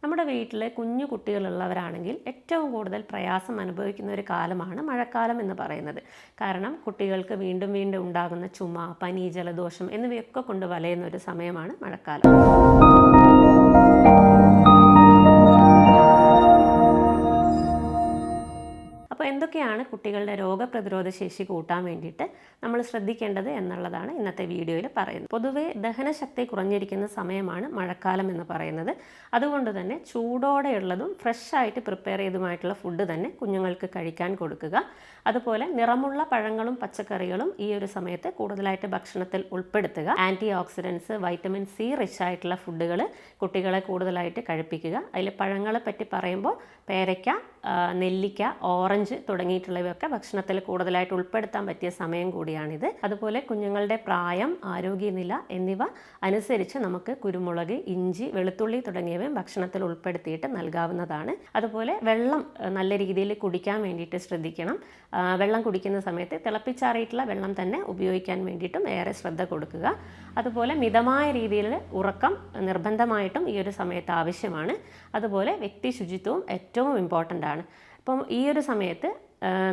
നമ്മുടെ വീട്ടിൽ കുഞ്ഞു കുട്ടികളുള്ളവരാണെങ്കിൽ ഏറ്റവും കൂടുതൽ പ്രയാസം അനുഭവിക്കുന്ന ഒരു കാലമാണ് മഴക്കാലം എന്ന് പറയുന്നത്. കാരണം കുട്ടികൾക്ക് വീണ്ടും വീണ്ടും ഉണ്ടാകുന്ന ചുമ, പനി, ജലദോഷം എന്നിവയൊക്കെ കൊണ്ട് വലയുന്ന ഒരു സമയമാണ് മഴക്കാലം. അപ്പോൾ എന്തൊക്കെയാണ് കുട്ടികളുടെ രോഗപ്രതിരോധ ശേഷി കൂട്ടാൻ വേണ്ടിയിട്ട് നമ്മൾ ശ്രദ്ധിക്കേണ്ടത് എന്നുള്ളതാണ് ഇന്നത്തെ വീഡിയോയിൽ പറയുന്നത്. പൊതുവേ ദഹനശക്തി കുറഞ്ഞിരിക്കുന്ന സമയമാണ് മഴക്കാലം എന്ന് പറയുന്നത്. അതുകൊണ്ട് തന്നെ ചൂടോടെയുള്ളതും ഫ്രഷായിട്ട് പ്രിപ്പയർ ചെയ്തതുമായിട്ടുള്ള ഫുഡ് തന്നെ കുഞ്ഞുങ്ങൾക്ക് കഴിക്കാൻ കൊടുക്കുക. അതുപോലെ നിറമുള്ള പഴങ്ങളും പച്ചക്കറികളും ഈ ഒരു സമയത്ത് കൂടുതലായിട്ട് ഭക്ഷണത്തിൽ ഉൾപ്പെടുത്തുക. Antioxidants, vitamin C rich ആയിട്ടുള്ള ഫുഡുകൾ കുട്ടികളെ കൂടുതലായിട്ട് കഴിപ്പിക്കുക. അതിൽ പഴങ്ങളെ പറ്റി പറയുമ്പോൾ പേരയ്ക്ക, നെല്ലിക്ക, ഓറഞ്ച് തുടങ്ങിയിട്ടുള്ളവയൊക്കെ ഭക്ഷണത്തിൽ കൂടുതലായിട്ട് ഉൾപ്പെടുത്താൻ പറ്റിയ സമയം കൂടിയാണിത്. അതുപോലെ കുഞ്ഞുങ്ങളുടെ പ്രായം, ആരോഗ്യനില എന്നിവ അനുസരിച്ച് നമുക്ക് കുരുമുളക്, ഇഞ്ചി, വെളുത്തുള്ളി തുടങ്ങിയവയും ഭക്ഷണത്തിൽ ഉൾപ്പെടുത്തിയിട്ട് നൽകാവുന്നതാണ്. അതുപോലെ വെള്ളം നല്ല രീതിയിൽ കുടിക്കാൻ വേണ്ടിയിട്ട് ശ്രദ്ധിക്കണം. വെള്ളം കുടിക്കുന്ന സമയത്ത് തിളപ്പിച്ചാറിയിട്ടുള്ള വെള്ളം തന്നെ ഉപയോഗിക്കാൻ വേണ്ടിയിട്ടും ഏറെ ശ്രദ്ധ കൊടുക്കുക. അതുപോലെ മിതമായ രീതിയിൽ ഉറക്കം നിർബന്ധമായിട്ടും ഈ ഒരു സമയത്ത് ആവശ്യമാണ്. അതുപോലെ വ്യക്തി ശുചിത്വവും ഏറ്റവും ഇമ്പോർട്ടൻ്റ് ആണ്. അപ്പം ഈ ഒരു സമയത്ത്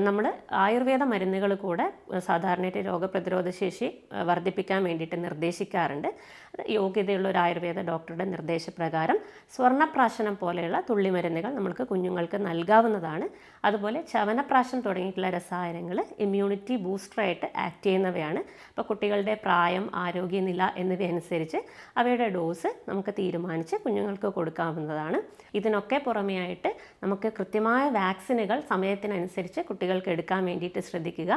നമ്മൾ ആയുർവേദ മരുന്നുകൾ കൂടെ സാധാരണയായിട്ട് രോഗപ്രതിരോധ ശേഷി വർദ്ധിപ്പിക്കാൻ വേണ്ടിയിട്ട് നിർദ്ദേശിക്കാറുണ്ട്. യോഗ്യതയുള്ള ഒരു ആയുർവേദ ഡോക്ടറുടെ നിർദ്ദേശപ്രകാരം സ്വർണ്ണപ്രാശനം പോലെയുള്ള തുള്ളിമരുന്നുകൾ നമുക്ക് കുഞ്ഞുങ്ങൾക്ക് നൽകാവുന്നതാണ്. അതുപോലെ ചവനപ്രാശം തുടങ്ങിയിട്ടുള്ള രസായനങ്ങൾ ഇമ്മ്യൂണിറ്റി ബൂസ്റ്ററായിട്ട് ആക്ട് ചെയ്യുന്നവയാണ്. അപ്പോൾ കുട്ടികളുടെ പ്രായം, ആരോഗ്യനില എന്നിവയനുസരിച്ച് അവയുടെ ഡോസ് നമുക്ക് തീരുമാനിച്ച് കുഞ്ഞുങ്ങൾക്ക് കൊടുക്കാവുന്നതാണ്. ഇതിനൊക്കെ പുറമെയായിട്ട് നമുക്ക് കൃത്യമായ വാക്സിനുകൾ സമയത്തിനനുസരിച്ച് കുട്ടികൾക്ക് എടുക്കാൻ വേണ്ടിയിട്ട് ശ്രദ്ധിക്കുക.